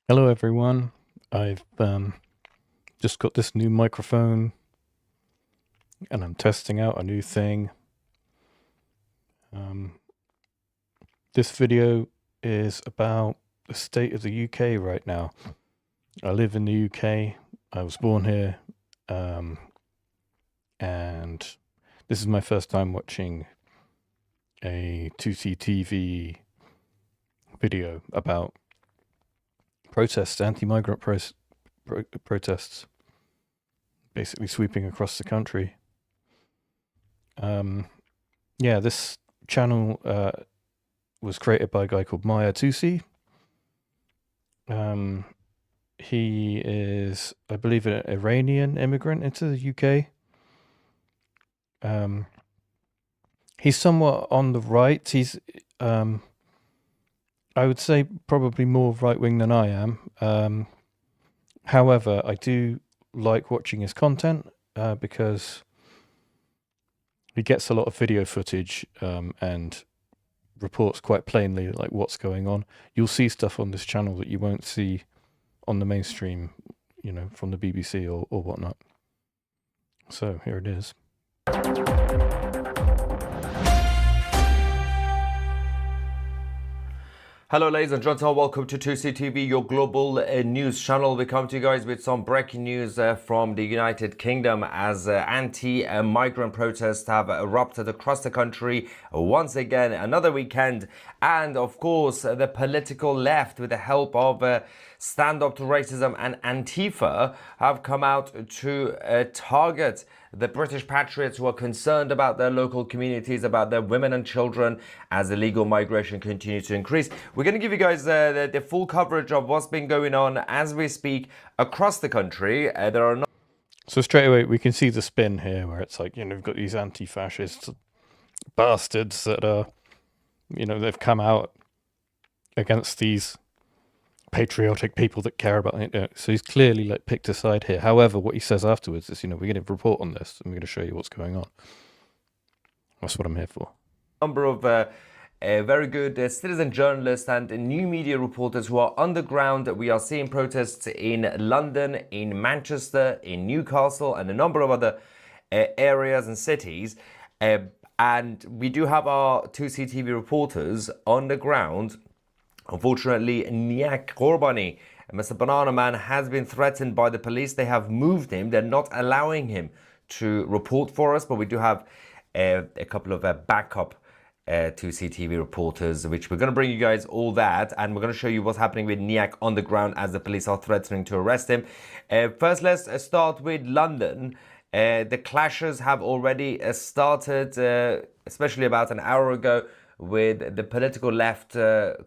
Hello everyone. I've just got this new microphone and I'm testing out a new thing. This video is about the state of the UK right now. I live in the UK. I was born here, and this is my first time watching a 2CTV video about protests, anti-migrant protests, basically sweeping across the country. Yeah, this channel was created by a guy called Maya Tusi. He is, I believe, an Iranian immigrant into the UK. He's somewhat on the right. He's, I would say, probably more right-wing than I am. However, I do like watching his content because he gets a lot of video footage and reports quite plainly like what's going on. You'll see stuff on this channel that you won't see on the mainstream, you know, from the BBC or whatnot. So here it is. Hello ladies and gentlemen, welcome to 2CTV, your global news channel. We come to you guys with some breaking news from the United Kingdom as anti-migrant protests have erupted across the country once again, another weekend. And of course, the political left, with the help of Stand Up to Racism and Antifa, have come out to target the British patriots who are concerned about their local communities, about their women and children as illegal migration continues to increase. We're going to give you guys the full coverage of what's been going on as we speak across the country. There are So straight away we can see the spin here where it's like, you know, we've got these anti-fascist bastards that are, you know, they've come out against these patriotic people that care about it. You know, so he's clearly like picked a side here. However, what he says afterwards is, you know, we're going to report on this and we're going to show you what's going on. That's what I'm here for. Number of very good citizen journalists and new media reporters who are on the ground. We are seeing protests in London, in Manchester, in Newcastle, and a number of other areas and cities. And we do have our 2CTV reporters on the ground. Unfortunately, Niak Korbani, Mr. Banana Man, has been threatened by the police. They have moved him. They're not allowing him to report for us, but we do have a couple of backup 2CTV reporters, which we're going to bring you guys all that, and we're going to show you what's happening with Niak on the ground as the police are threatening to arrest him. First, let's start with London. The clashes have already started, especially about an hour ago, with the political left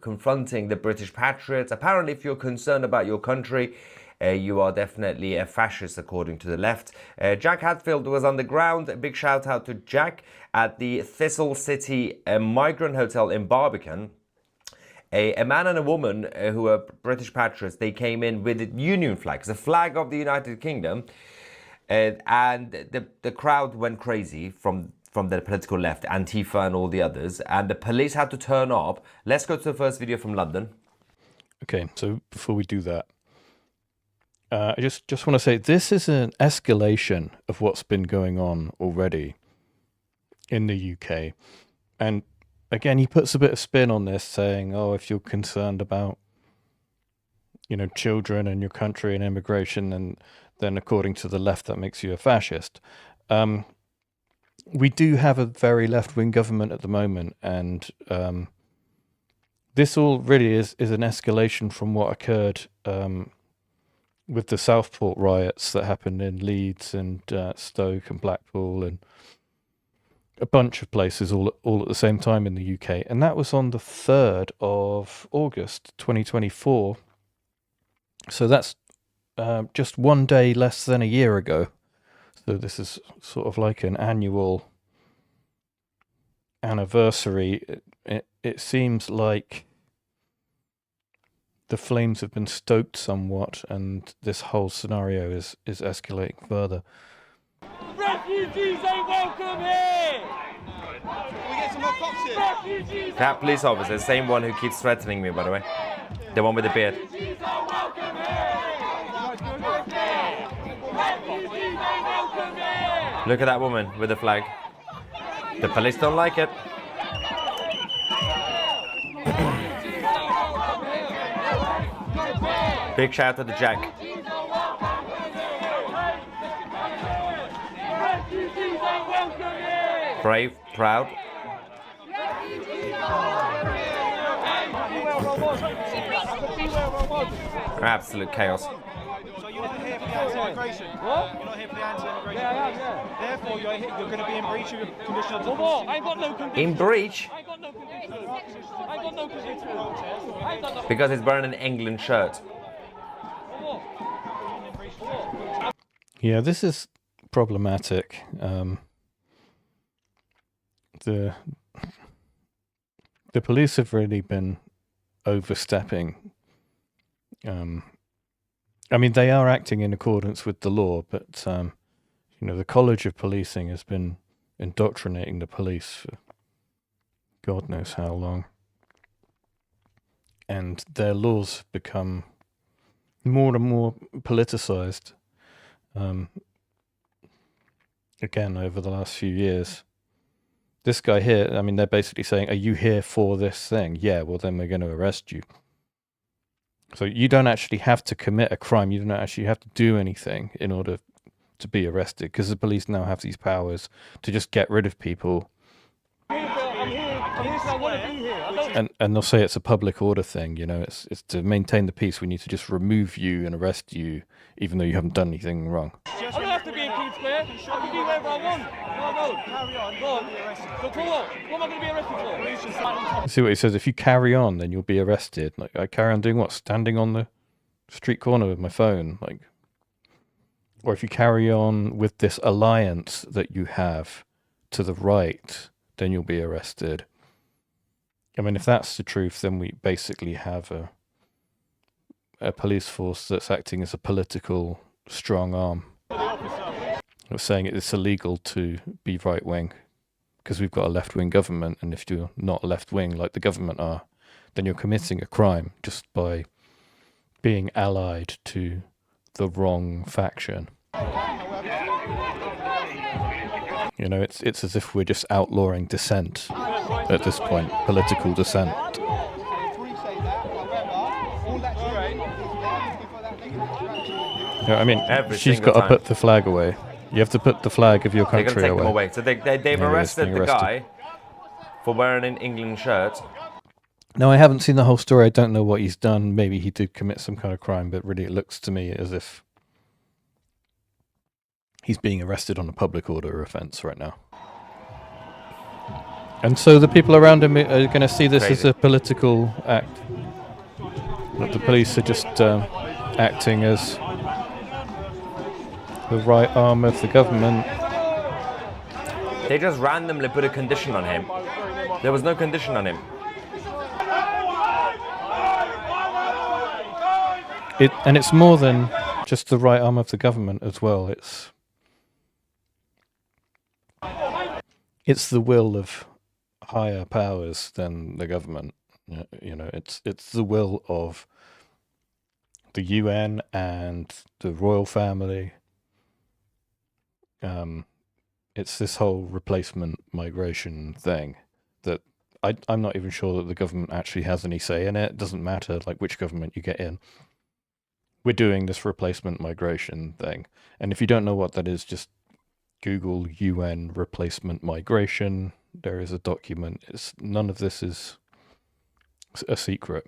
confronting the British patriots. Apparently, if you're concerned about your country, you are definitely a fascist, according to the left. Jack Hatfield was on the ground. A big shout out to Jack at the Thistle City Migrant Hotel in Barbican. A man and a woman who were British patriots, they came in with the Union flag, the flag of the United Kingdom. And the crowd went crazy from the political left, Antifa and all the others, and the police had to turn up. Let's go to the first video from London. Okay, so before we do that, I just want to say this is an escalation of what's been going on already in the UK. And again, he puts a bit of spin on this, saying, oh, if you're concerned about, you know, children and your country and immigration, then according to the left, that makes you a fascist. We do have a very left-wing government at the moment, and this all really is an escalation from what occurred with the Southport riots that happened in Leeds and Stoke and Blackpool and a bunch of places all at the same time in the UK. And that was on the 3rd of August 2024. So that's just one day less than a year ago. So this is sort of like an annual anniversary. It seems like the flames have been stoked somewhat, and this whole scenario is escalating further. Refugees ain't welcome here! Can we get some more cops here? Refugees that police officer, same one who keeps threatening me, by the way. The one with the beard. are welcome Look at that woman with the flag. The police don't like it. Big shout out to Jack. Brave, proud. Absolute chaos. So you're not here for the anti-immigration? What? You're not here for the anti-immigration? Yeah, I am, yeah. Therefore, you're going to be in breach of your conditional For what? I ain't got no conditions. In breach I ain't got no conditions. I ain't got no conditions. I ain't got no because he's wearing an England shirt. For what? Yeah, this is problematic. The police have really been overstepping. I mean, they are acting in accordance with the law, but the College of Policing has been indoctrinating the police for God knows how long, and their laws have become more and more politicized. Again, over the last few years. This guy here, I mean, they're basically saying, are you here for this thing? Yeah, well, then we're going to arrest you. So you don't actually have to commit a crime. You don't actually have to do anything in order to be arrested, because the police now have these powers to just get rid of people. I'm here because I want to be here. I don't. And they'll say it's a public order thing, it's to maintain the peace. We need to just remove you and arrest you, even though you haven't done anything wrong. I don't have to be in King Square. I can be wherever I want. No. Carry on, Go on. you'll be arrested. So for what? What am I going to be arrested for? Police just like You see what he says? If you carry on, then you'll be arrested. Like, I carry on doing what? Standing on the street corner with my phone, or if you carry on with this alliance that you have to the right, then you'll be arrested. I mean, if that's the truth, then we basically have a police force that's acting as a political strong arm. We're saying it's illegal to be right-wing because we've got a left-wing government, and if you're not left-wing like the government are, then you're committing a crime just by being allied to the wrong faction. It's as if we're just outlawing dissent at this point, political dissent. I mean, Every she's single got to time. put the flag away. You have to put the flag of your They're going to country take them away. away. So they've Yeah, he's arrested being the arrested. guy for wearing an England shirt. No, I haven't seen the whole story. I don't know what he's done. Maybe he did commit some kind of crime, but really it looks to me as if he's being arrested on a public order offence right now. And so the people around him are going to see this as Crazy. a political act. That the police are just acting as the right arm of the government. They just randomly put a condition on him. There was no condition on him. And it's more than just the right arm of the government as well. It's the will of higher powers than the government. It's the will of the UN and the royal family. It's this whole replacement migration thing that I'm not even sure that the government actually has any say in it. It doesn't matter which government you get in. We're doing this replacement migration thing. And if you don't know what that is, just Google UN replacement migration. There is a document. None of this is a secret.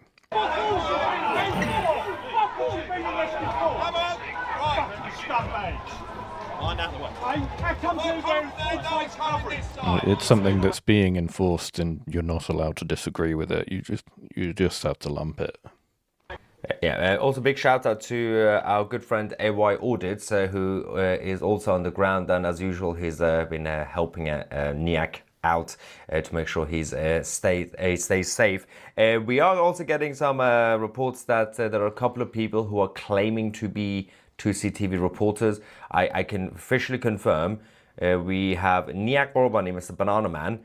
It's something that's being enforced, and you're not allowed to disagree with it. You just have to lump it. Yeah, also big shout out to our good friend AY Audits, who is also on the ground, and as usual he's been helping Niak out to make sure he's stays safe. We are also getting some reports that there are a couple of people who are claiming to be 2CTV reporters. I can officially confirm we have Niak Borbani, Mr. Banana Man,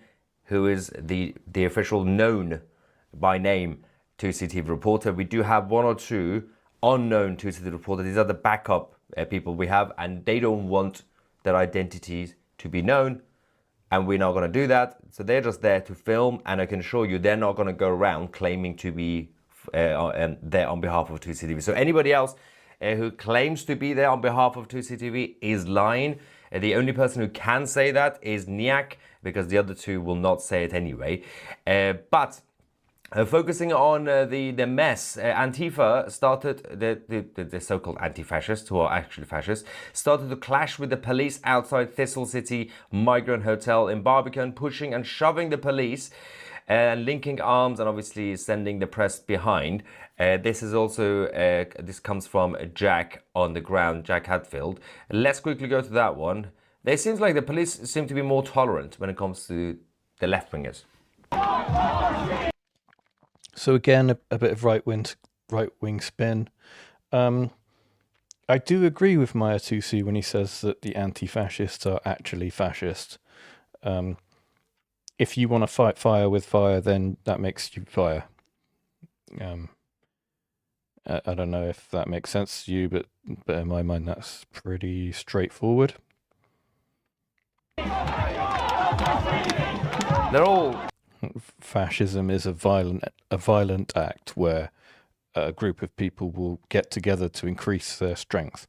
who is the official known by name 2CTV reporter. We do have one or two unknown 2CTV reporters. These are the backup people we have, and they don't want their identities to be known, and we're not going to do that. So they're just there to film, and I can assure you they're not going to go around claiming to be there on behalf of 2CTV. So anybody else who claims to be there on behalf of 2CTV is lying. The only person who can say that is Niak, because the other two will not say it anyway. But focusing on the mess, Antifa started, the so-called anti-fascists, who are actually fascists, started to clash with the police outside Thistle City Migrant Hotel in Barbican, pushing and shoving the police and linking arms and obviously sending the press behind. This is also, this comes from Jack on the ground, Jack Hadfield. Let's quickly go to that one. It seems like the police seem to be more tolerant when it comes to the left-wingers. So again, a bit of right-wing spin. I do agree with Maya Tusi when he says that the anti-fascists are actually fascist. If you want to fight fire with fire, then that makes you fire. I don't know if that makes sense to you, but in my mind, that's pretty straightforward. They're all... Fascism is a violent act where a group of people will get together to increase their strength.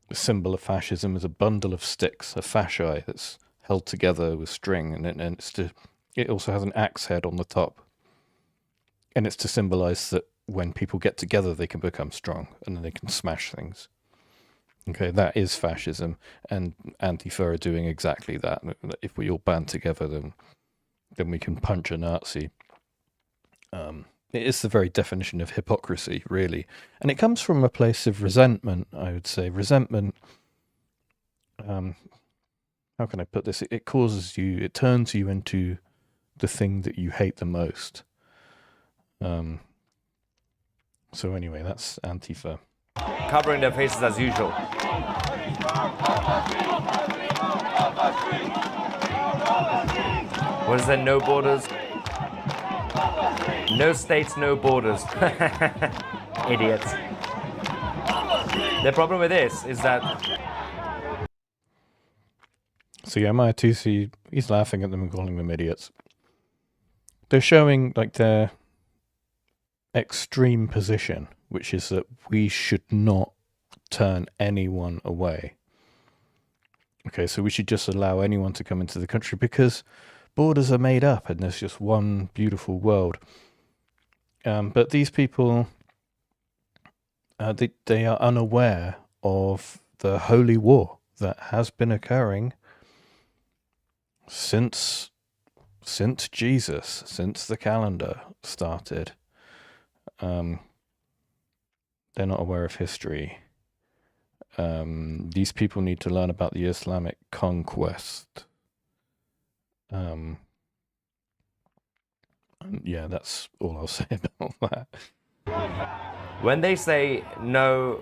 The symbol of fascism is a bundle of sticks, a fasci that's held together with string, and it also has an axe head on the top. And it's to symbolize that when people get together, they can become strong and then they can smash things. Okay, that is fascism, and Antifa are doing exactly that. If we all band together, then we can punch a Nazi. It is the very definition of hypocrisy, really. And it comes from a place of resentment, I would say. Resentment, how can I put this? It causes you, it turns you into the thing that you hate the most. So anyway, that's Antifa. Covering their faces as usual. What is that? No borders? No states, no borders. Idiots. The problem with this is that... So yeah, Maya Tusi, he's laughing at them and calling them idiots. They're showing like their extreme position, which is that we should not turn anyone away. Okay, so we should just allow anyone to come into the country because borders are made up and there's just one beautiful world. But these people, they are unaware of the holy war that has been occurring since Jesus, since the calendar started. They're not aware of history. These people need to learn about the Islamic conquest. Yeah, that's all I'll say about that. When they say no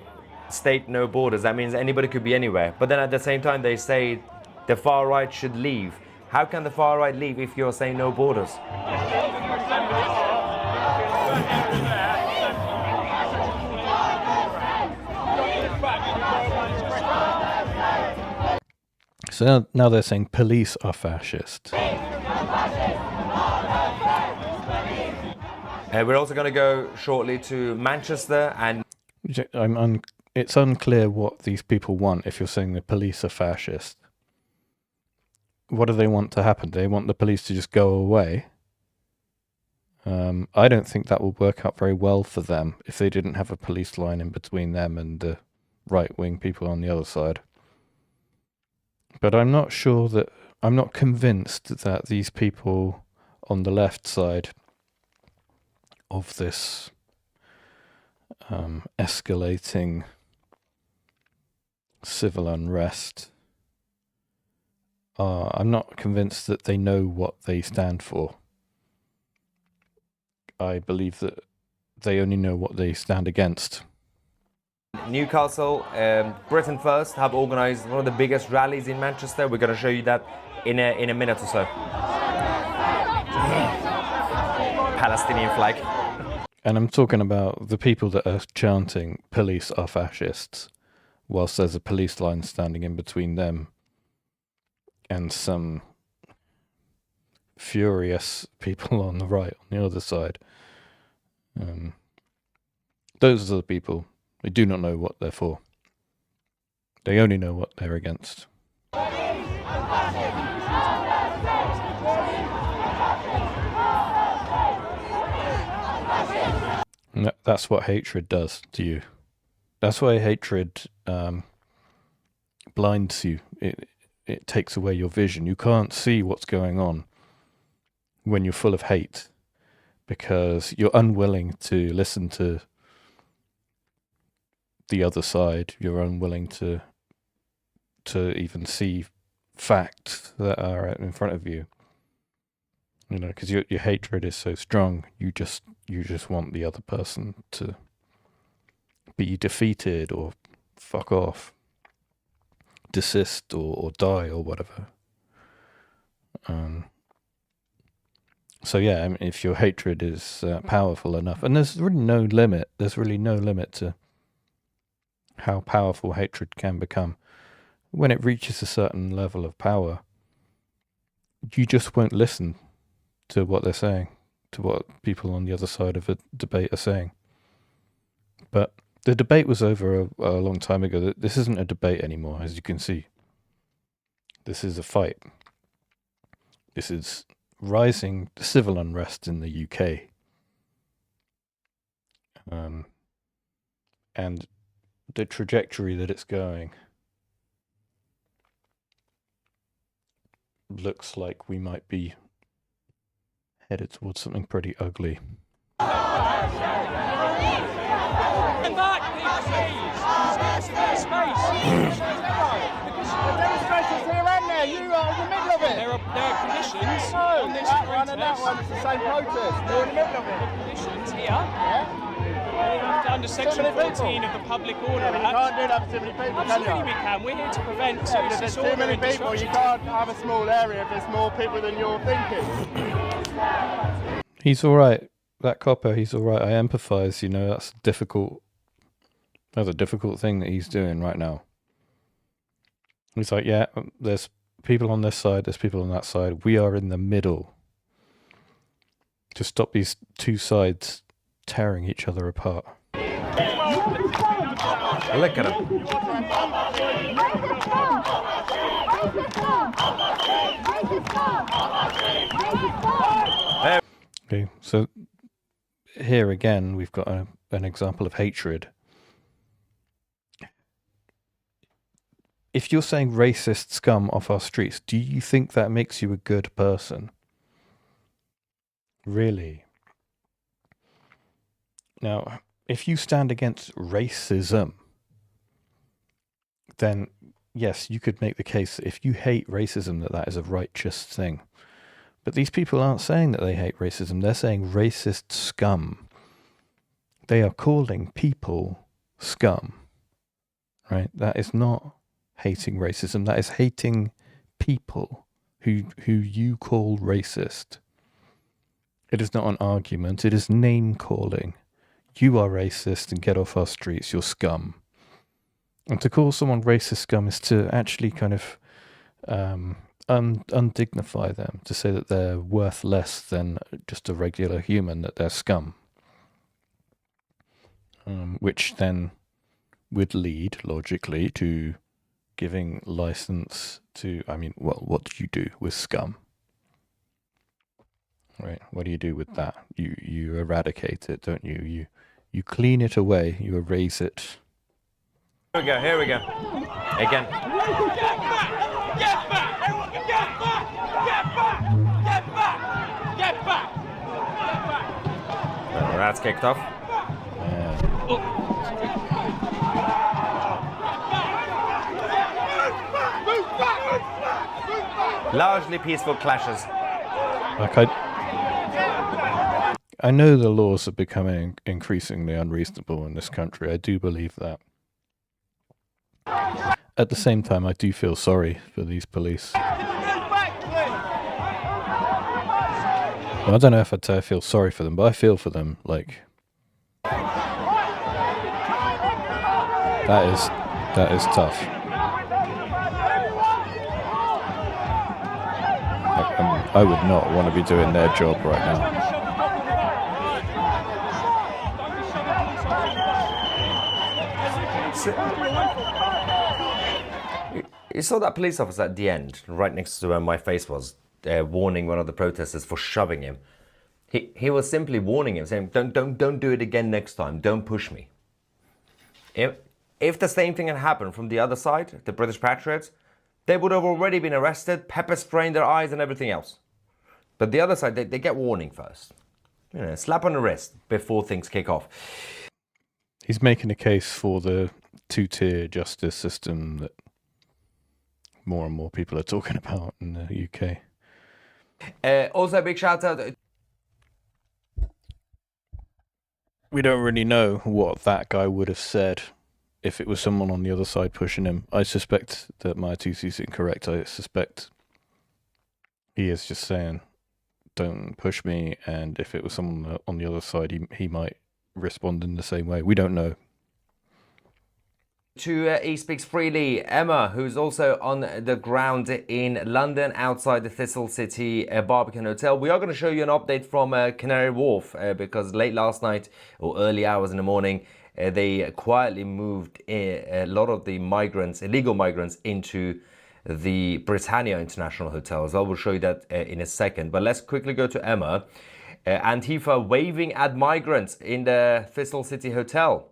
state, no borders, that means anybody could be anywhere. But then at the same time, they say the far right should leave. How can the far right leave if you're saying no borders? So now they're saying police are fascist. We're also going to go shortly to Manchester, and it's unclear what these people want if you're saying the police are fascist. What do they want to happen? Do they want the police to just go away? I don't think that will work out very well for them if they didn't have a police line in between them and the right-wing people on the other side. But I'm not convinced that these people on the left side of this escalating civil unrest, I'm not convinced that they know what they stand for. I believe that they only know what they stand against. Newcastle, Britain First, have organised one of the biggest rallies in Manchester. We're going to show you that in a minute or so. Palestinian flag. And I'm talking about the people that are chanting police are fascists, whilst there's a police line standing in between them and some furious people on the right, on the other side. Those are the people. They do not know what they're for. They only know what they're against. And that's what hatred does to you. That's why hatred blinds you. It takes away your vision. You can't see what's going on when you're full of hate, because you're unwilling to listen to the other side. You're unwilling to even see facts that are in front of you. You know, because your hatred is so strong. You just want the other person to be defeated or fuck off, desist or die or whatever. So yeah, I mean, if your hatred is powerful enough, and there's really no limit to how powerful hatred can become. When it reaches a certain level of power, you just won't listen to what they're saying, to what people on the other side of a debate are saying. But the debate was over a long time ago. This isn't a debate anymore, as you can see. This is a fight. This is rising civil unrest in the UK. And the trajectory that it's going looks like we might be headed towards something pretty ugly. Come back, please. Space. The demonstrations here and there, you are in the middle of it. There are conditions on this That one and that protest. one, it's the same protest. You're in the middle of it. Conditions here. Yeah? Under Section Too many 14 people. of the Public Order Yeah, but you Act. can't do that for too many people, Absolutely can we you? can. We're here to prevent Yeah, but serious if there's disorder too many and people, you disruption. can't have a small area if there's more people than you're thinking. He's all right. That copper, he's all right. I empathise. You know, that's a difficult thing that he's doing right now. He's like, yeah, there's people on this side, there's people on that side. We are in the middle to stop these two sides tearing each other apart. Look at him. Okay, so here again, we've got an example of hatred. If you're saying racist scum off our streets, do you think that makes you a good person? Really? Now, if you stand against racism, then yes, you could make the case that if you hate racism, that is a righteous thing. But these people aren't saying that they hate racism. They're saying racist scum. They are calling people scum, right? That is not hating racism. That is hating people who you call racist. It is not an argument. It is name calling. You are racist and get off our streets. You're scum. And to call someone racist scum is to actually kind of undignify them, to say that they're worth less than just a regular human, that they're scum. Which then would lead, logically, to giving license to, what do you do with scum? Right? What do you do with that? You eradicate it, don't you? You clean it away, you erase it. Here we go. Again. Get back! Get back! Everyone get back! Get back! Get back! Get back! Get back! That's kicked off. Largely peaceful clashes. Like I know the laws are becoming increasingly unreasonable in this country. I do believe that. At the same time, I do feel sorry for these police. Well, I don't know if I'd say I feel sorry for them, but I feel for them. Like, that is tough. I would not want to be doing their job right now. You saw that police officer at the end, right next to where my face was, warning one of the protesters for shoving him. He was simply warning him, saying, "Don't do it again next time. Don't push me." If the same thing had happened from the other side, the British Patriots, they would have already been arrested, pepper spraying their eyes and everything else. But the other side, they get warning first. You know, slap on the wrist before things kick off. He's making a case for the two-tier justice system that more and more people are talking about in the UK. Also, a big shout out. We don't really know what that guy would have said if it was someone on the other side pushing him. I suspect that my 2C's incorrect. I suspect he is just saying, "Don't push me," and if it was someone on the other side, he might respond in the same way. We don't know. To He Speaks Freely, Emma, who's also on the ground in London outside the Thistle City Barbican Hotel. We are going to show you an update from Canary Wharf because late last night or early hours in the morning, they quietly moved a lot of the migrants, illegal migrants, into the Britannia International Hotel as well. We'll show you that in a second. But let's quickly go to Emma. Antifa waving at migrants in the Thistle City Hotel.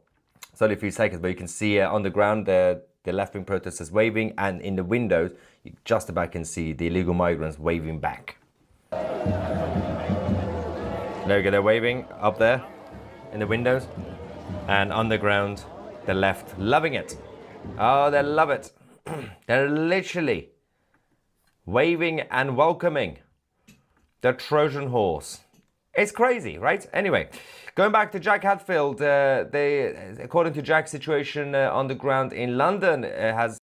It's only a few seconds, but you can see on the ground the left-wing protesters waving, and in the windows, you just about can see the illegal migrants waving back. There we go, they're waving up there in the windows, and on the ground, the left loving it. Oh, they love it. They're literally waving and welcoming the Trojan horse. It's crazy, right? Anyway, going back to Jack Hatfield, according to Jack's situation on the ground in London, has...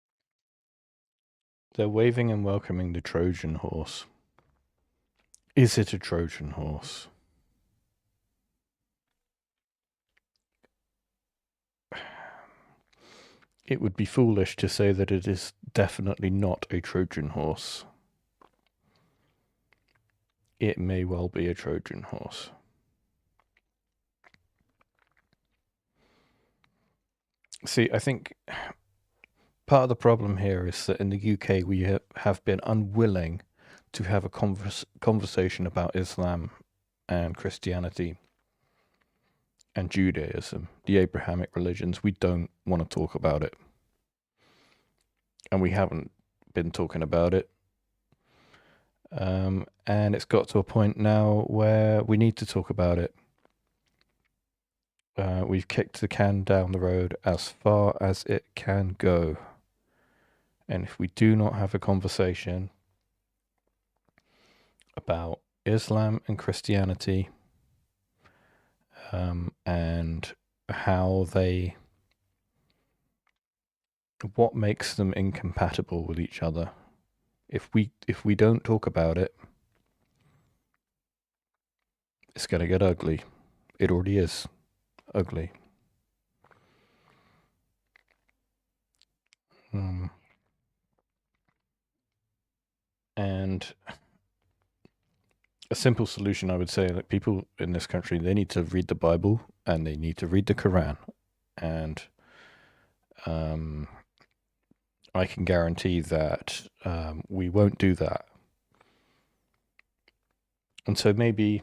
They're waving and welcoming the Trojan horse. Is it a Trojan horse? It would be foolish to say that it is definitely not a Trojan horse. It may well be a Trojan horse. See, I think part of the problem here is that in the UK we have been unwilling to have a conversation about Islam and Christianity and Judaism, the Abrahamic religions. We don't want to talk about it. And we haven't been talking about it. And it's got to a point now where we need to talk about it. We've kicked the can down the road as far as it can go. And if we do not have a conversation about Islam and Christianity, and what makes them incompatible with each other, if we don't talk about it, it's going to get ugly. It already is ugly. And a simple solution, I would say, that people in this country, they need to read the Bible and they need to read the Quran. And I can guarantee that we won't do that. And so maybe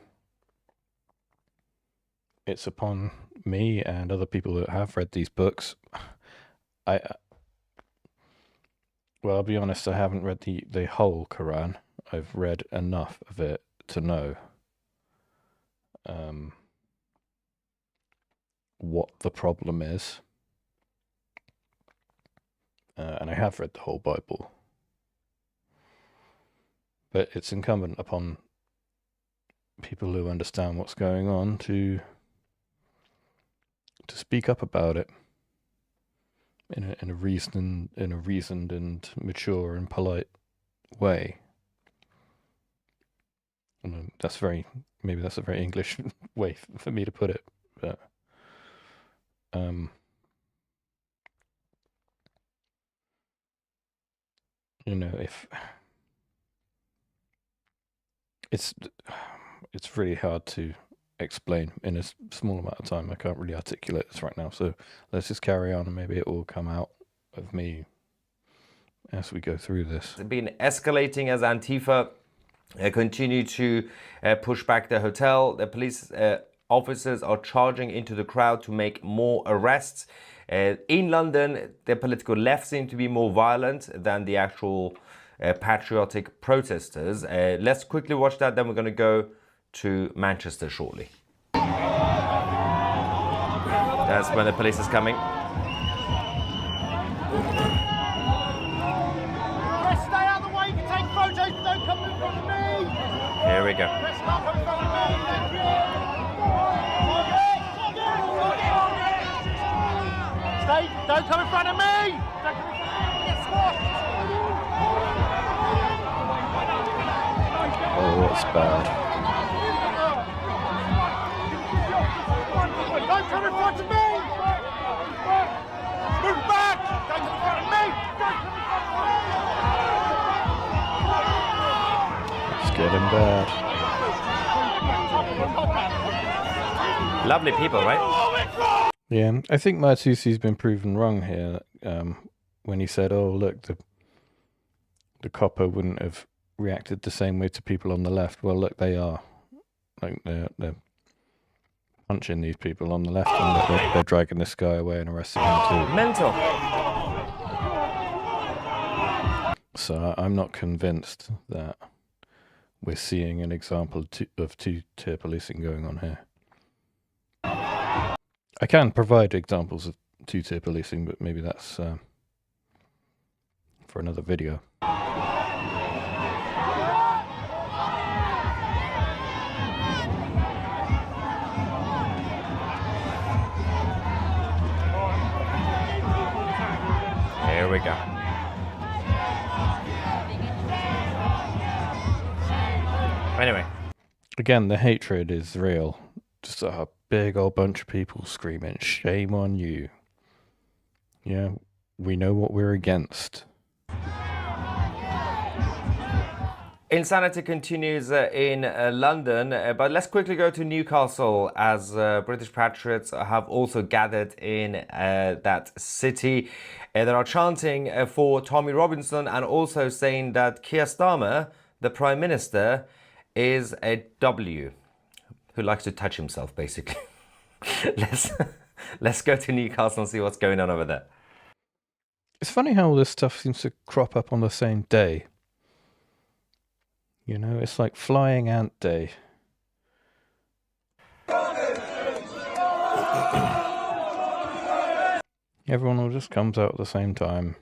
it's upon me and other people that have read these books. Well, I'll be honest, I haven't read the whole Quran. I've read enough of it to know what the problem is. And I have read the whole Bible. But it's incumbent upon people who understand what's going on to speak up about it in a reasoned and mature and polite way. And maybe that's a very English way for me to put it, but if it's really hard to explain in a small amount of time. I can't really articulate this right now, so let's just carry on and maybe it will come out of me as we go through this. It's been escalating as Antifa continue to push back the hotel. The police officers are charging into the crowd to make more arrests. In London, the political left seem to be more violent than the actual patriotic protesters. Let's quickly watch that, then we're going to go to Manchester shortly. That's when the police is coming. Let's stay out of the way. You can take photos, but don't come in front of me. Here we go. Let's not come in front of me. Thank you. Stay. Don't come in front of me. Don't come in front of me. Get squashed. Oh, that's bad. Don't come in front of me! Move back! Don't come in front of me! Don't come in front of me! It's getting bad. Lovely people, right? Yeah, I think Martussi's been proven wrong here when he said, "Oh, look, the copper wouldn't have reacted the same way to people on the left." Well, look, they are. Like they're punching these people on the left, and they're dragging this guy away and arresting him too. Mental. So I'm not convinced that we're seeing an example of two-tier policing going on here. I can provide examples of two-tier policing, but maybe that's for another video. Here we go. Anyway. Again, the hatred is real. Just a big old bunch of people screaming, "Shame on you." Yeah, we know what we're against. Insanity continues in London, but let's quickly go to Newcastle as British patriots have also gathered in that city. They are chanting for Tommy Robinson and also saying that Keir Starmer, the Prime Minister, is a W who likes to touch himself, basically. Let's go to Newcastle and see what's going on over there. It's funny how all this stuff seems to crop up on the same day. You know, it's like Flying Ant Day. Everyone all just comes out at the same time.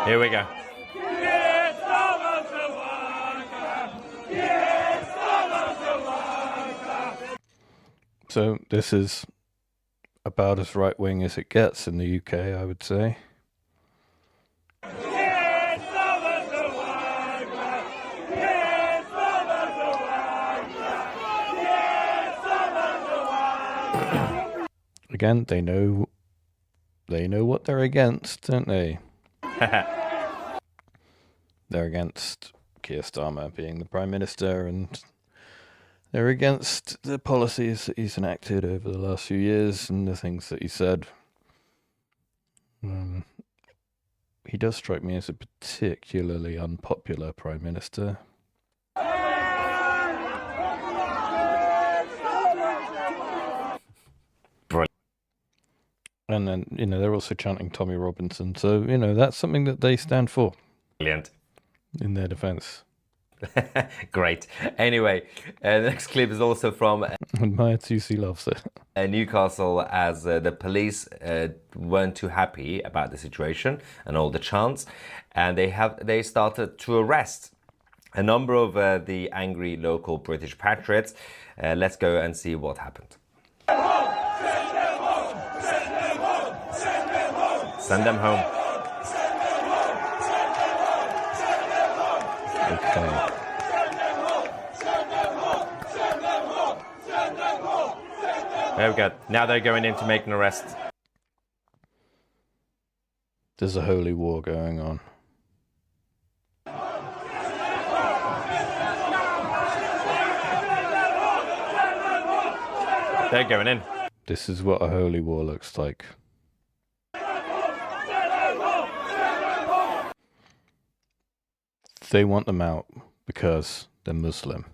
Here we go. So this is about as right-wing as it gets in the UK, I would say. Again, they know what they're against, don't they? They're against Keir Starmer being the Prime Minister, and they're against the policies that he's enacted over the last few years and the things that he said. He does strike me as a particularly unpopular Prime Minister. And then, you know, they're also chanting Tommy Robinson. So, you know, that's something that they stand for. Brilliant. In their defense. Great. Anyway, the next clip is also from And Maya Tusi loves it. Newcastle, as the police weren't too happy about the situation and all the chants, and they started to arrest a number of the angry local British patriots. Let's go and see what happened. Send them home. Okay. There we go. Now they're going in to make an arrest. There's a holy war going on. They're going in. This is what a holy war looks like. They want them out because they're Muslim.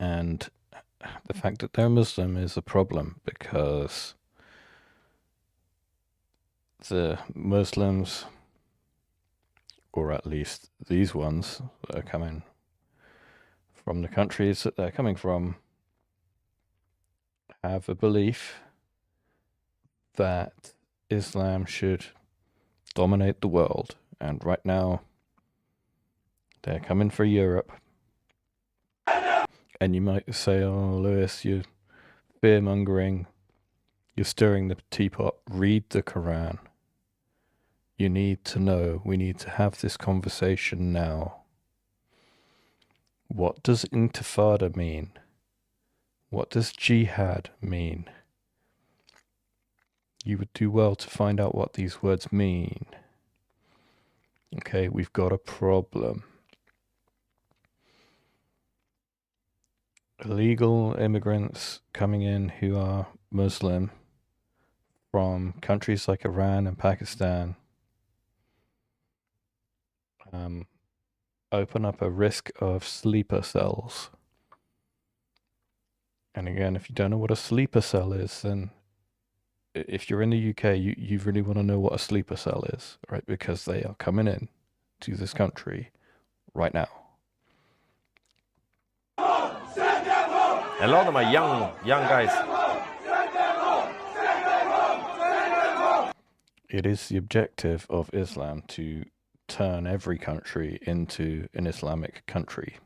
And the fact that they're Muslim is a problem because the Muslims, or at least these ones that are coming from the countries that they're coming from, have a belief that Islam should dominate the world. And right now, they're coming for Europe. And you might say, oh, Lewis, you're fear-mongering. You're stirring the teapot. Read the Quran. You need to know. We need to have this conversation now. What does intifada mean? What does jihad mean? You would do well to find out what these words mean. Okay, we've got a problem. Illegal immigrants coming in who are Muslim from countries like Iran and Pakistan open up a risk of sleeper cells. And again, if you don't know what a sleeper cell is, then if you're in the UK, you really want to know what a sleeper cell is, right? Because they are coming in to this country right now. A lot of them are young guys. It is the objective of Islam to turn every country into an Islamic country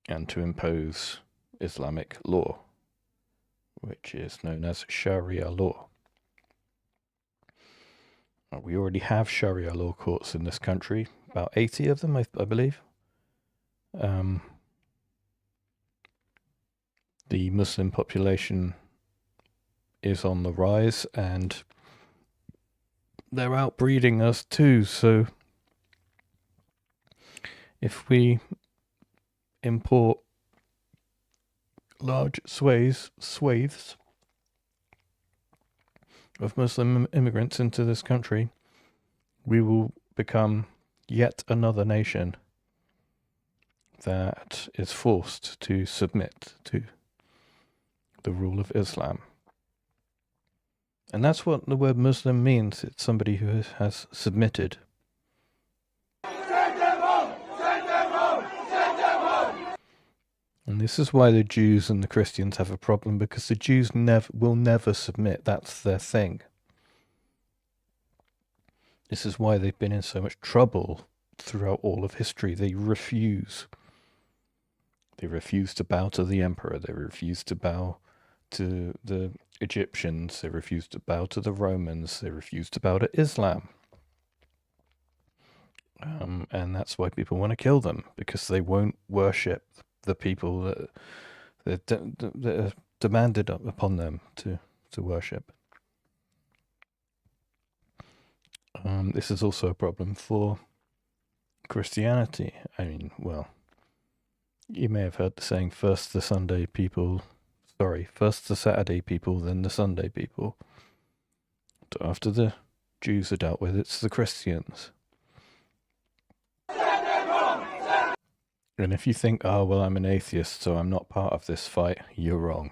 and to impose Islamic law, which is known as Sharia law. We already have Sharia law courts in this country, about 80 of them, I believe. The Muslim population is on the rise, and they're outbreeding us too, so if we import large swathes of Muslim immigrants into this country, we will become yet another nation that is forced to submit to the rule of Islam. And that's what the word Muslim means. It's somebody who has submitted. And this is why the Jews and the Christians have a problem, because the Jews will never submit. That's their thing. This is why they've been in so much trouble throughout all of history. They refuse. They refuse to bow to the emperor. They refuse to bow to the Egyptians. They refuse to bow to the Romans. They refuse to bow to Islam. And that's why people want to kill them, because they won't worship the people that are demanded upon them to worship. This is also a problem for Christianity. I mean, well, you may have heard the saying, first the Saturday people, then the Sunday people. But after the Jews are dealt with, it's the Christians. And if you think, oh, well, I'm an atheist, so I'm not part of this fight, you're wrong.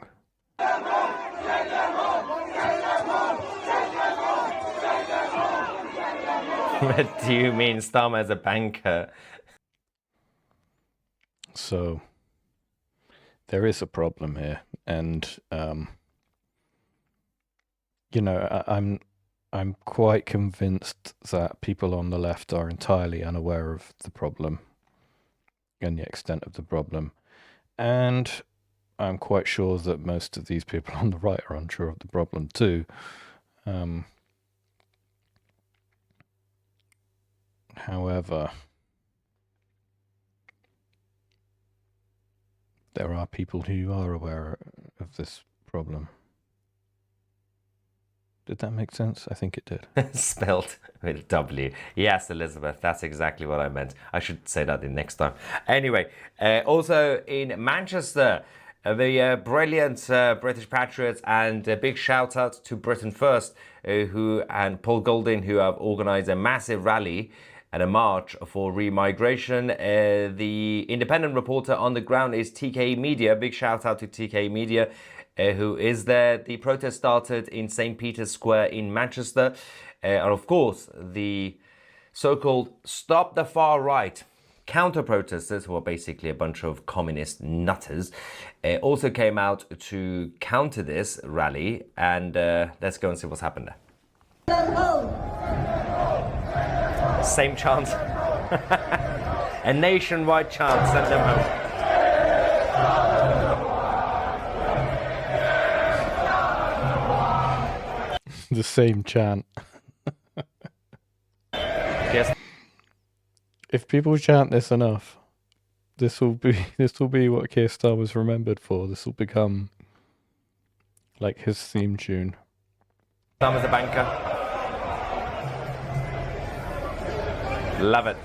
What do you mean, Starmer as a banker? So there is a problem here, and you know, I'm quite convinced that people on the left are entirely unaware of the problem and the extent of the problem, and I'm quite sure that most of these people on the right are unsure of the problem too. However, there are people who are aware of this problem. Did that make sense? I think it did. Spelled with a W. Yes, Elizabeth, that's exactly what I meant. I should say that the next time. Anyway, also in Manchester, the brilliant British Patriots, and a big shout out to Britain First, and Paul Golding, who have organised a massive rally and a march for remigration. The independent reporter on the ground is TK Media. Big shout out to TK Media, who is there. The protest started in St. Peter's Square in Manchester. And of course, the so-called Stop the Far Right counter-protesters, who are basically a bunch of communist nutters, also came out to counter this rally. And let's go and see what's happened there. Same chant. A nationwide chant, send them home. The same chant. Yes. If people chant this enough, this will be what Keir Starmer's remembered for. This will become like his theme tune. Sam is a banker. Love it.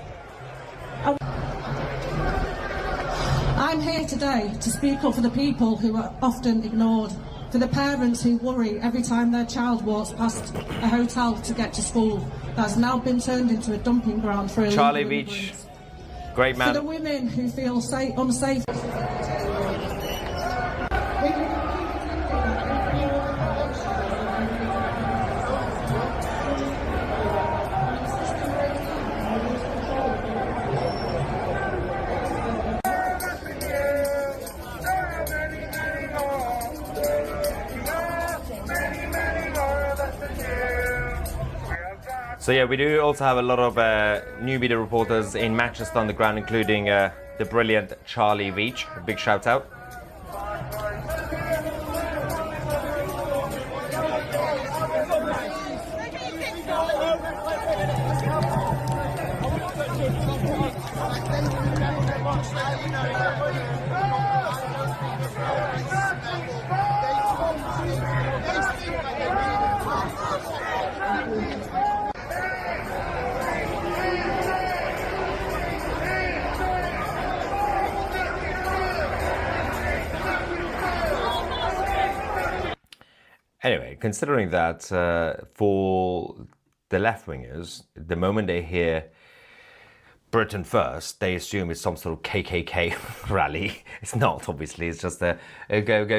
I'm here today to speak up for the people who are often ignored, for the parents who worry every time their child walks past a hotel to get to school that's now been turned into a dumping ground for illegal Charlie Veitch, immigrants. great For the man. women who feel unsafe. So yeah, we do also have a lot of new media reporters in Manchester on the ground, including the brilliant Charlie Veitch. A big shout out. Anyway, considering that for the left-wingers, the moment they hear Britain First, they assume it's some sort of KKK rally. It's not, obviously. It's just a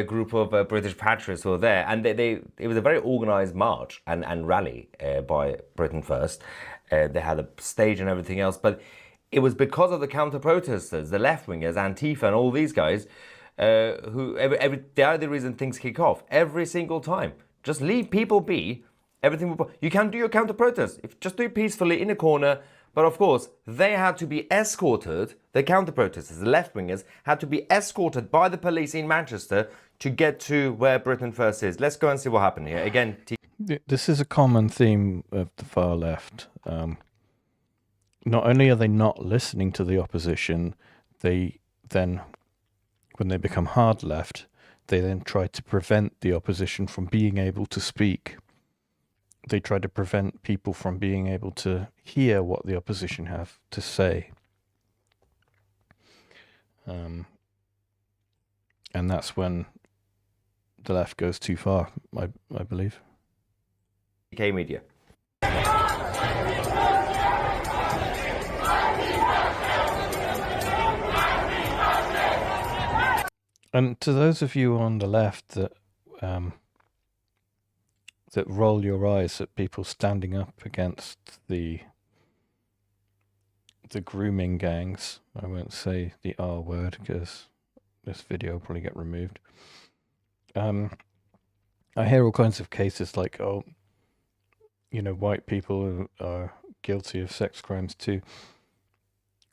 group of British patriots who are there. And it was a very organised march and rally by Britain First. They had a stage and everything else. But it was because of the counter-protesters, the left-wingers, Antifa and all these guys, they are the reason things kick off every single time. Just leave people be. Everything will. You can do your counter protest. Just do it peacefully in a corner. But of course, they had to be escorted. The counter protesters, the left wingers, had to be escorted by the police in Manchester to get to where Britain First is. Let's go and see what happened here again. This is a common theme of the far left. Not only are they not listening to the opposition, they then, when they become hard left, they then try to prevent the opposition from being able to speak. They try to prevent people from being able to hear what the opposition have to say. And that's when the left goes too far, I believe. TK Media. And to those of you on the left that that roll your eyes at people standing up against the grooming gangs, I won't say the R word because this video will probably get removed. I hear all kinds of cases like, oh, white people are guilty of sex crimes too.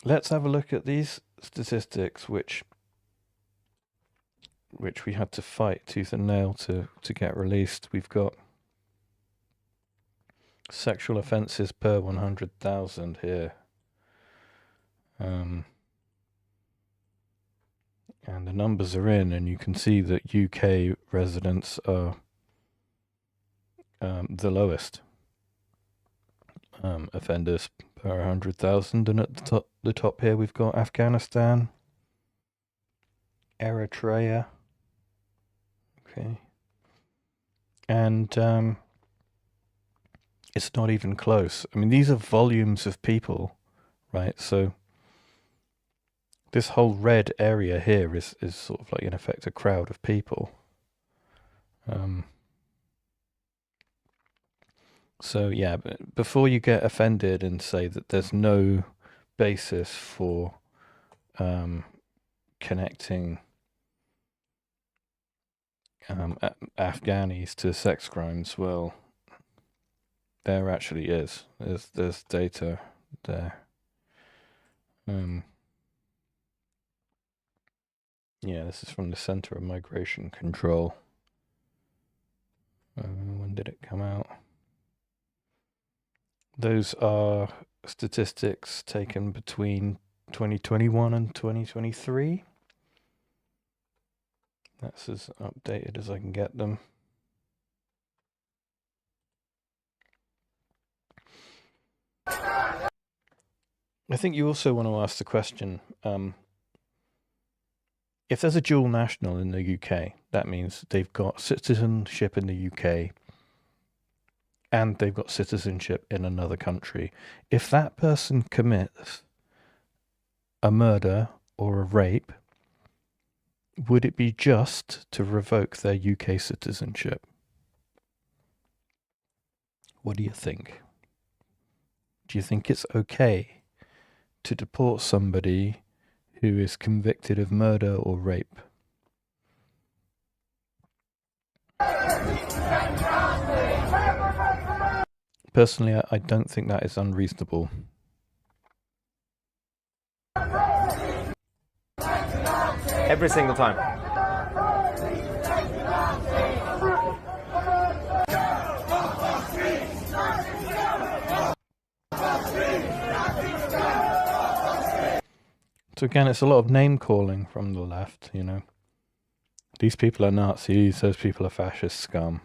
Let's have a look at these statistics, which we had to fight tooth and nail to get released. We've got sexual offences per 100,000 here. And the numbers are in, and you can see that UK residents are the lowest offenders per 100,000. And at the top here, we've got Afghanistan, Eritrea. Okay. And it's not even close. I mean, these are volumes of people, right? So this whole red area here is sort of like, in effect, a crowd of people. So yeah, but before you get offended and say that there's no basis for connecting Afghanis to sex crimes, well, there actually is. There's data there. Yeah, this is from the Center of Migration Control. When did it come out? Those are statistics taken between 2021 and 2023. That's as updated as I can get them. I think you also want to ask the question, if there's a dual national in the UK, that means they've got citizenship in the UK and they've got citizenship in another country. If that person commits a murder or a rape, would it be just to revoke their UK citizenship? What do you think? Do you think it's okay to deport somebody who is convicted of murder or rape? Personally, I don't think that is unreasonable. Every single time. So again, it's a lot of name calling from the left, you know. These people are Nazis, those people are fascist scum.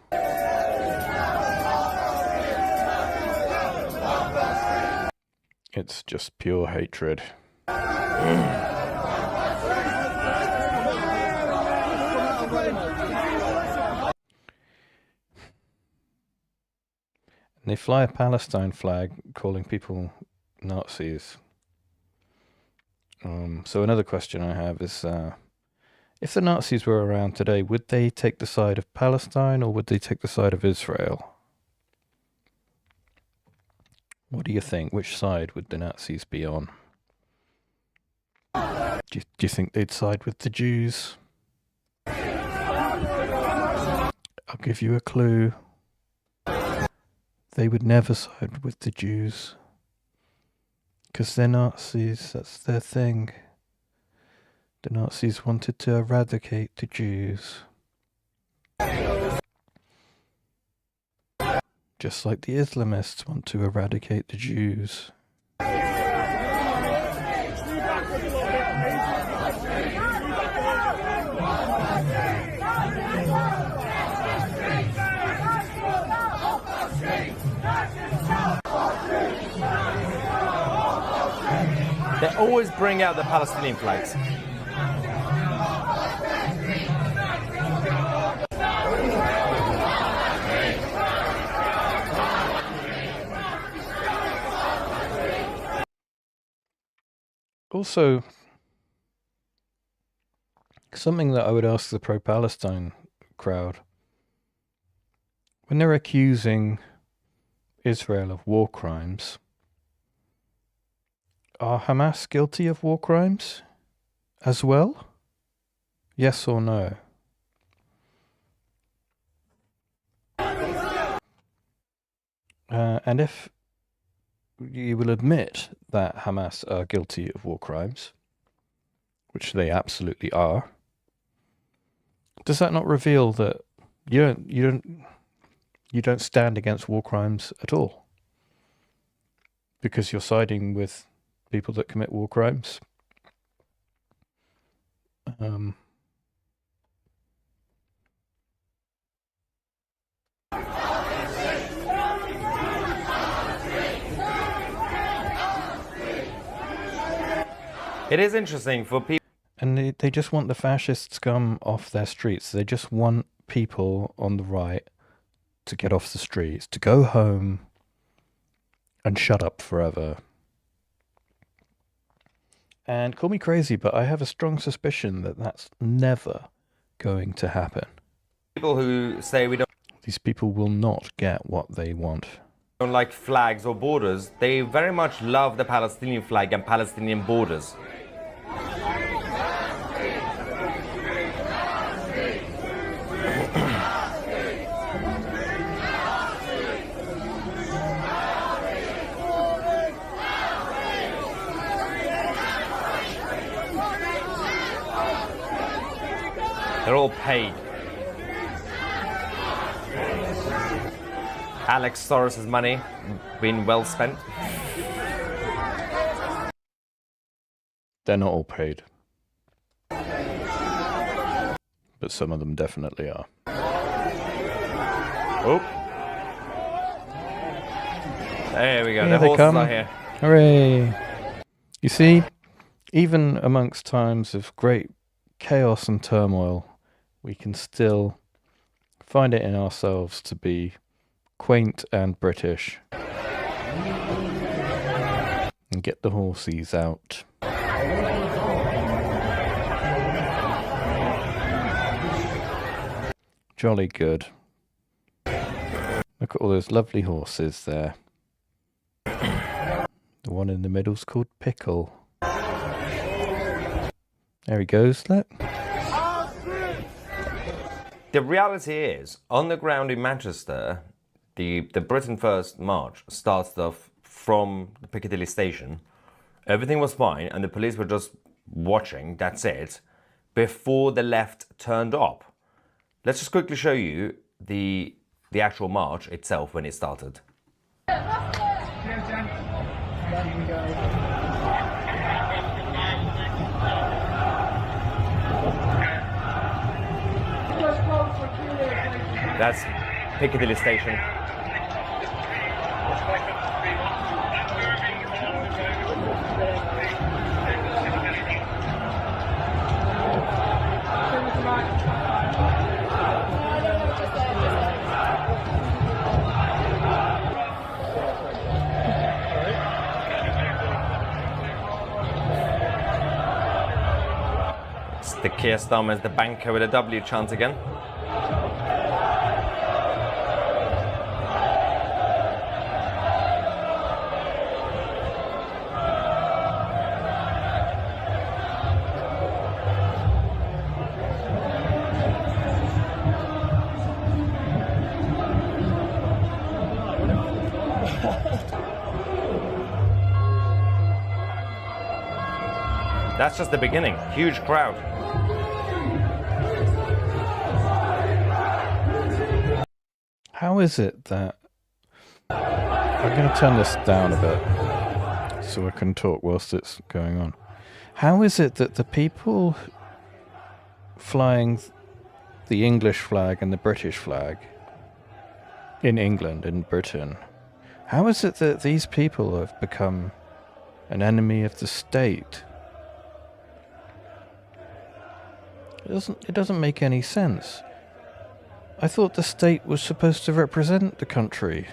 It's just pure hatred. And they fly a Palestine flag calling people Nazis. So another question I have is, if the Nazis were around today, would they take the side of Palestine or would they take the side of Israel? What do you think? Which side would the Nazis be on? Do you think they'd side with the Jews? I'll give you a clue. They would never side with the Jews. Because they're Nazis, that's their thing. The Nazis wanted to eradicate the Jews. Just like the Islamists want to eradicate the Jews. They always bring out the Palestinian flags. Also, something that I would ask the pro-Palestine crowd, when they're accusing Israel of war crimes, are Hamas guilty of war crimes as well? Yes or no? And if you will admit that Hamas are guilty of war crimes, which they absolutely are, does that not reveal that you don't stand against war crimes at all? Because you're siding with people that commit war crimes? It is interesting for people. And they just want the fascist scum off their streets. They just want people on the right to get off the streets, to go home and shut up forever. And call me crazy, but I have a strong suspicion that that's never going to happen. People who say we These people will not get what they want. don't like flags or borders, they very much love the Palestinian flag and Palestinian borders. They're all paid. Alex Soros's money been well spent. They're not all paid. But some of them definitely are. Oh. There we go. Here The they horses come. are here. Hooray! You see, even amongst times of great chaos and turmoil, we can still find it in ourselves to be quaint and British. And get the horsies out. Jolly good. Look at all those lovely horses there. The one in the middle's called Pickle. There he goes, look. The reality is, on the ground in Manchester, the Britain First march started off from the Piccadilly station. Everything was fine, and the police were just watching, that's it, before the left turned up. Let's just quickly show you the actual march itself when it started. That's Piccadilly station. It's the Keir Starmer's the banker with a W chant again. That's just the beginning. Huge crowd. How is it that... I'm going to turn this down a bit so I can talk whilst it's going on. How is it that the people flying the English flag and the British flag in England, in Britain, how is it that these people have become an enemy of the state? It doesn't make any sense. I thought the state was supposed to represent the country.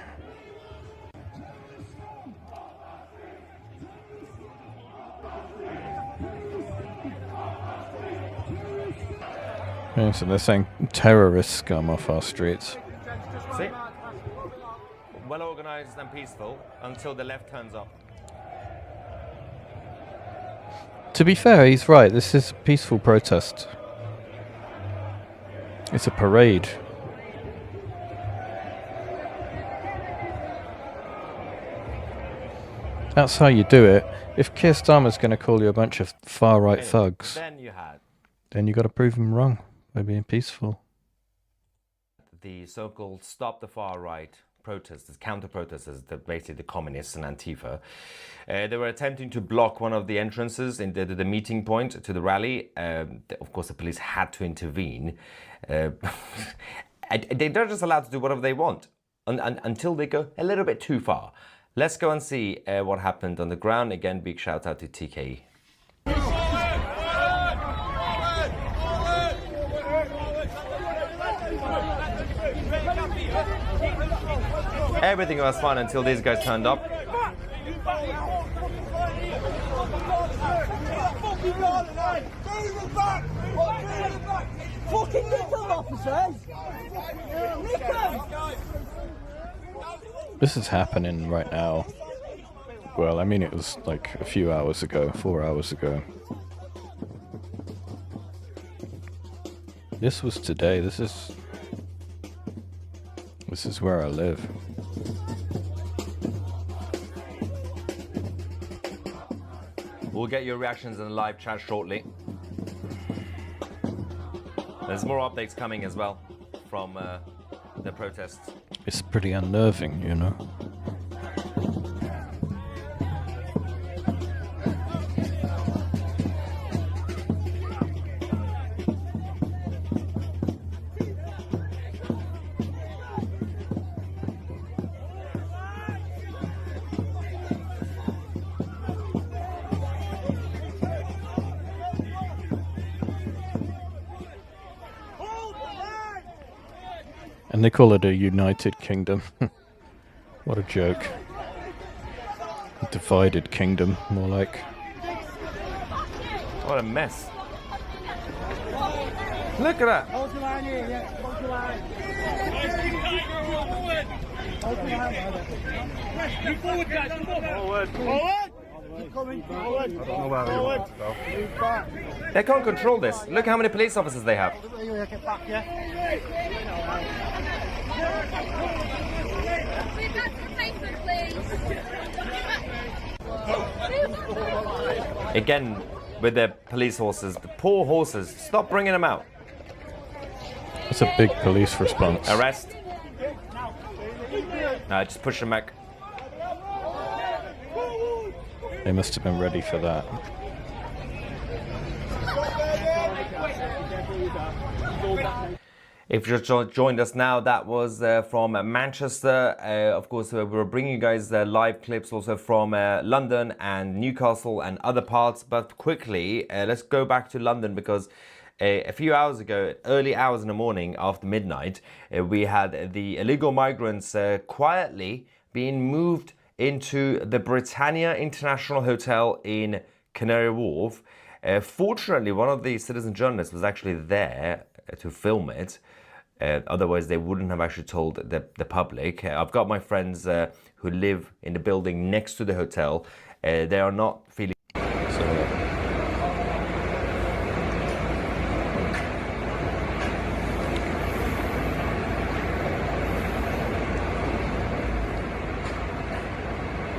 Okay, so they're saying terrorist scum off our streets. See? Well organized and peaceful until the left turns up. To be fair, he's right. This is a peaceful protest. It's a parade. That's how you do it. If Keir Starmer's going to call you a bunch of far-right thugs, Then you had then you got to prove him wrong by being peaceful. the so-called Stop the Far Right protesters, counter-protesters, basically the communists and Antifa. They were attempting to block one of the entrances in the meeting point to the rally. Of course, the police had to intervene. They're just allowed to do whatever they want until they go a little bit too far. Let's go and see what happened on the ground. Again, big shout out to TKE. Everything was fine until these guys turned up. Fucking nick them, officers! Nick them! This is happening right now. Well, I mean, it was like a few hours ago, 4 hours ago. This was today. This is where I live. We'll get your reactions in the live chat shortly. There's more updates coming as well from the protests. It's pretty unnerving, you know. And they call it a United Kingdom. What a joke. A divided kingdom, more like. What a mess. Look at that. Hold the line here, yeah. Hold the line. Hold the line. Move forward, guys. Move forward. Forward. Keep coming forward. Forward. Move back. They can't control this. Look how many police officers they have. Get back, yeah. Again, with their police horses, the poor horses. Stop bringing them out. It's a big police response. Arrest. No, just push them back. They must have been ready for that. If you just joined us now, that was from Manchester. Of course, we're bringing you guys live clips also from London and Newcastle and other parts. But quickly, let's go back to London because a few hours ago, early hours in the morning after midnight, we had the illegal migrants quietly being moved into the Britannia International Hotel in Canary Wharf. Fortunately, one of the citizen journalists was actually there to film it. Otherwise, they wouldn't have actually told the public. I've got my friends who live in the building next to the hotel. They are not feeling...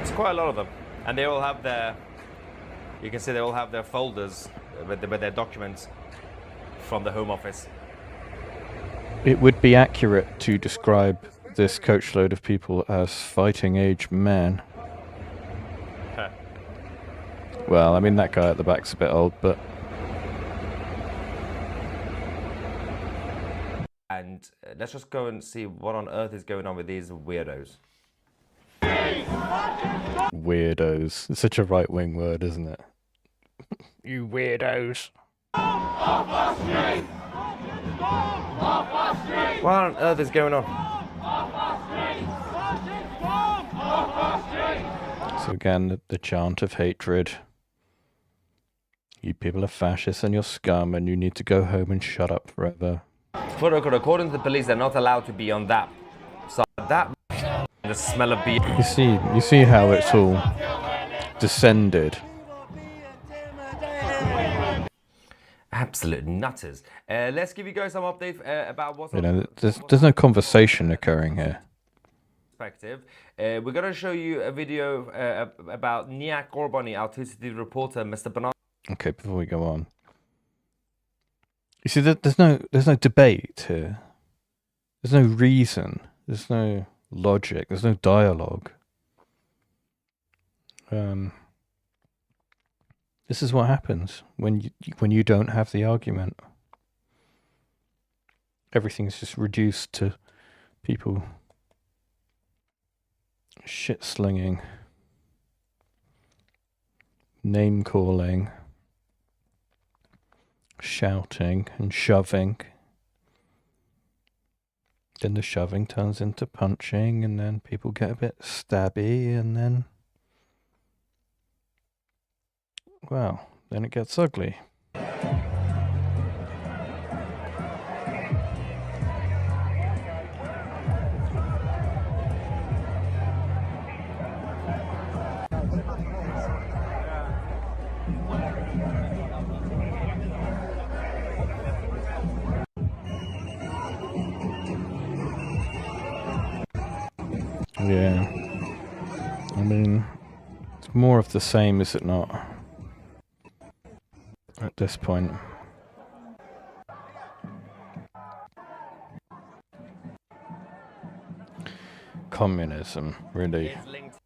It's quite a lot of them. And they all have their... You can see they all have their folders with their documents from the Home Office. It would be accurate to describe this coachload of people as fighting age men. Huh. Well, I mean, that guy at the back's a bit old, but... And let's just go and see what on earth is going on with these weirdos. Weirdos. It's such a right-wing word, isn't it? You weirdos. What on earth is going on? So again, the chant of hatred. You people are fascists and you're scum and you need to go home and shut up forever. For the record, according to the police, they're not allowed to be on that side. That the smell of beer. You see how it's all descended. Absolute nutters. Let's give you guys some update about what's You know, there's no conversation occurring here. perspective. We're going to show you a video about Nihat Gorbani, our Two-City reporter, Mr. Bernard. Okay, before we go on. You see, there's no debate here. There's no reason. There's no logic. There's no dialogue. This is what happens when you don't have the argument. Everything's just reduced to people shit slinging, name calling, shouting and shoving. Then the shoving turns into punching, and then people get a bit stabby, and then, well, then it gets ugly. Yeah, I mean, it's more of the same, is it not? At this point. Communism, really. Is linked.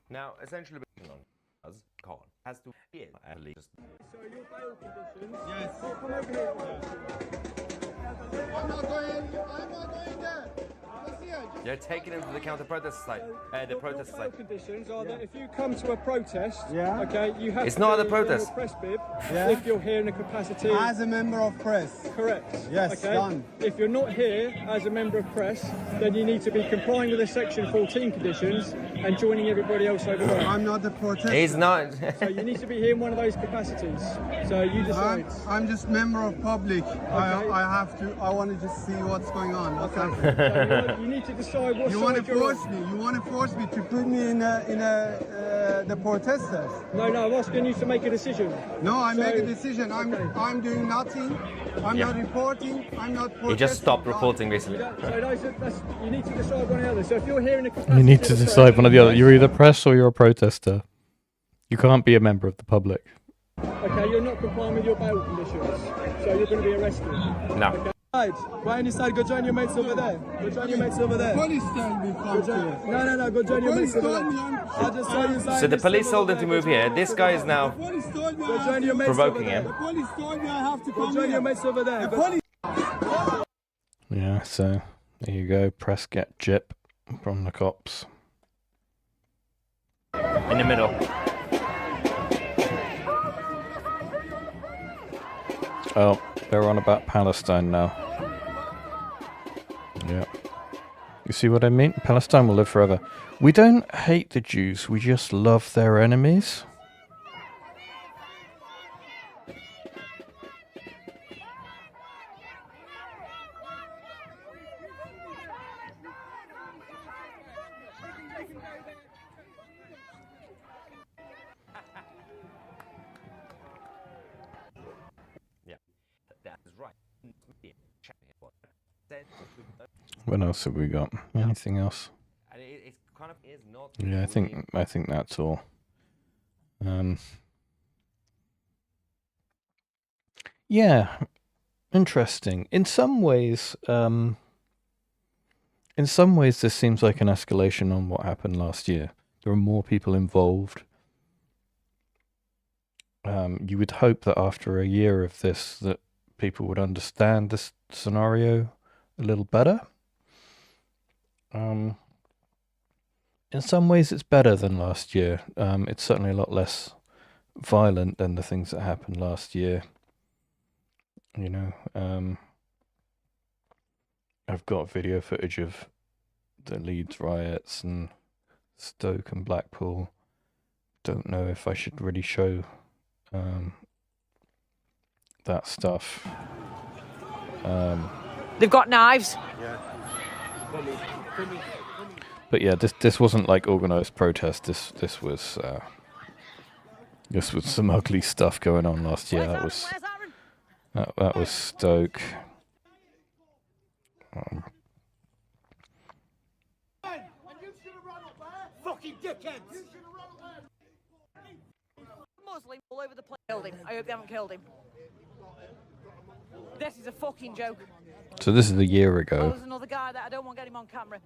Now, essentially, Khan has to be at least. So your bail conditions? Yes. Oh, come over here. I'm not going there. They're taking him to the counter-protest site. The protest Bail site. conditions are that if you come to a protest, okay, you have It's to not be a protest. in your press bib if you're here in a capacity. As a member of press. Correct. Yes, okay? done. If you're not here as a member of press, then you need to be complying with the Section 14 conditions and joining everybody else over there. I'm not the protester. He's not. So you need to be here in one of those capacities. So you decide. I'm just member of public. I want to just see what's going on. What's happening. So you need to decide what You side want to you're force on. me? You want to force me to put me in the protesters? No, I'm asking you to make a decision. No, I make a So- decision. Okay. I'm doing nothing. I'm not reporting. I'm not protesting. He just stopped reporting, basically. You need to decide one or the other. So if you're here in a capacity You need to of the decide press- one or the other. You're either press or you're a protester. You can't be a member of the public. Okay, you're not complying with your bail conditions, so you're going to be arrested. No. Go on inside, go join your mates over there. Go join your mates over there. Police tell me come to. No, go join your mates over there. I'll just tell you inside. So the police told him to move here. This guy is now Police told me Go join your mates provoking over there. him. The police told me I have to Go come join your here. mates over there. Police. Yeah, so there you go. Press get jip from the cops. in the middle. Oh, they're on about Palestine now. Yeah. You see what I mean? Palestine will live forever. We don't hate the Jews, we just love their enemies. That is right. What else have we got? Anything else? And it kind of is not. Yeah, I think that's all. Yeah, interesting. In some ways, this seems like an escalation on what happened last year. There are more people involved. You would hope that after a year of this, that people would understand this scenario a little better. In some ways, it's better than last year. It's certainly a lot less violent than the things that happened last year. You know, I've got video footage of the Leeds riots and Stoke and Blackpool. Don't know if I should really show that stuff. They've got knives. But yeah, this wasn't like organised protest. This was some ugly stuff going on last year. Where's Aaron? That was Stoke. Fucking dickheads! Muslim all over the place. Killed him. I hope they haven't killed him. This is a fucking joke. So this is a year Oh, ago. there's another guy that I don't want to get him on camera.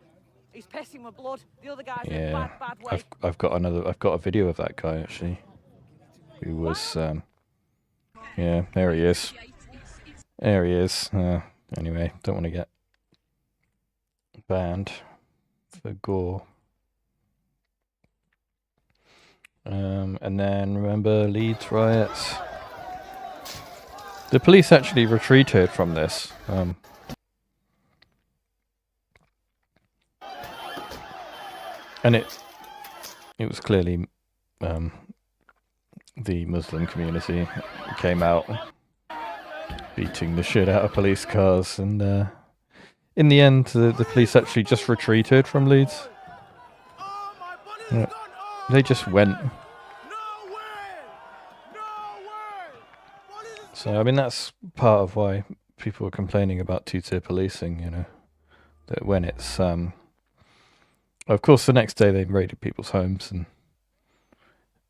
He's pissing with blood. The other guy's in a Yeah, bad way. I've got a video of that guy actually. Who was yeah, there he is. There he is. Anyway, don't want to get banned for gore. And then remember Leeds riots. The police actually retreated from this. And it was clearly the Muslim community came out beating the shit out of police cars, and in the end the police actually just retreated from Leeds. Yeah. They just went. So I mean that's part of why people are complaining about two-tier policing, you know, that when it's of course the next day they raided people's homes,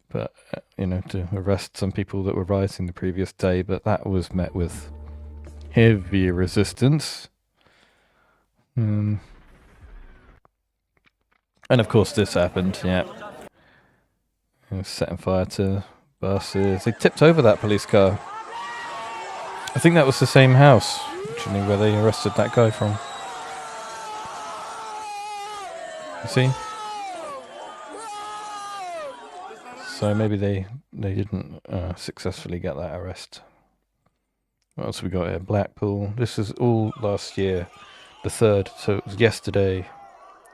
but you know, to arrest some people that were rioting the previous day, but that was met with heavy resistance. And of course this happened, yeah. Setting fire to buses. They tipped over that police car. I think that was the same house, actually, where they arrested that guy from. You see? So maybe they didn't successfully get that arrest. What else we got here? Blackpool. This is all last year, the 3rd. So it was yesterday.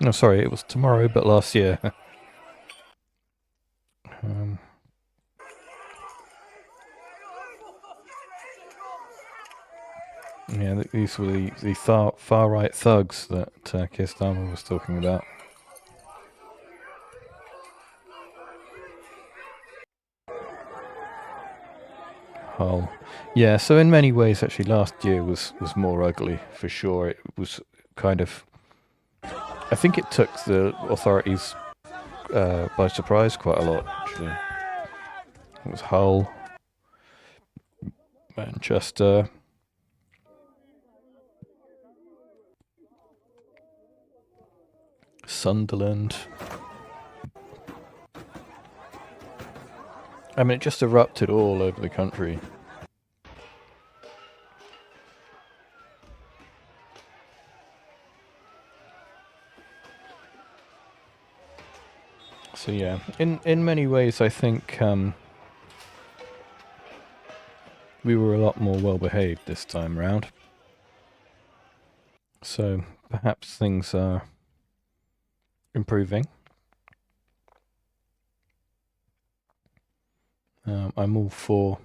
No, sorry, it was tomorrow, but last year. Yeah, these were the far-right thugs that Keir Starmer was talking about. Hull. Yeah, so in many ways, actually, last year was more ugly, for sure. It was kind of... I think it took the authorities by surprise quite a lot, actually. It was Hull, Manchester... Sunderland. I mean, it just erupted all over the country. So yeah, in many ways, I think we were a lot more well behaved this time round. So perhaps things are improving. I'm all for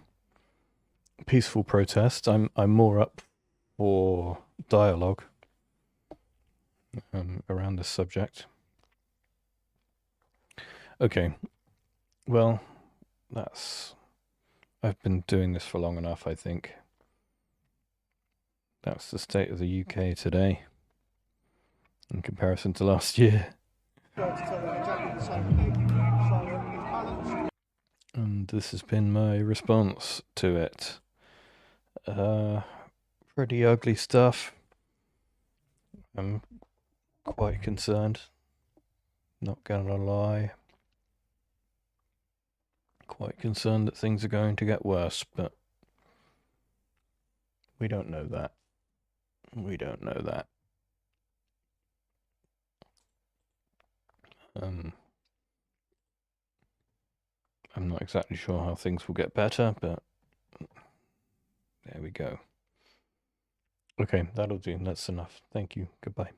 peaceful protest. I'm more up for dialogue around this subject. Okay, well, I've been doing this for long enough, I think. That's the state of the UK today in comparison to last year. And this has been my response to it. Pretty ugly stuff. I'm quite concerned. Not gonna lie. Quite concerned that things are going to get worse, but we don't know that. We don't know that. I'm not exactly sure how things will get better, but there we go. Okay, that'll do. That's enough. Thank you. Goodbye.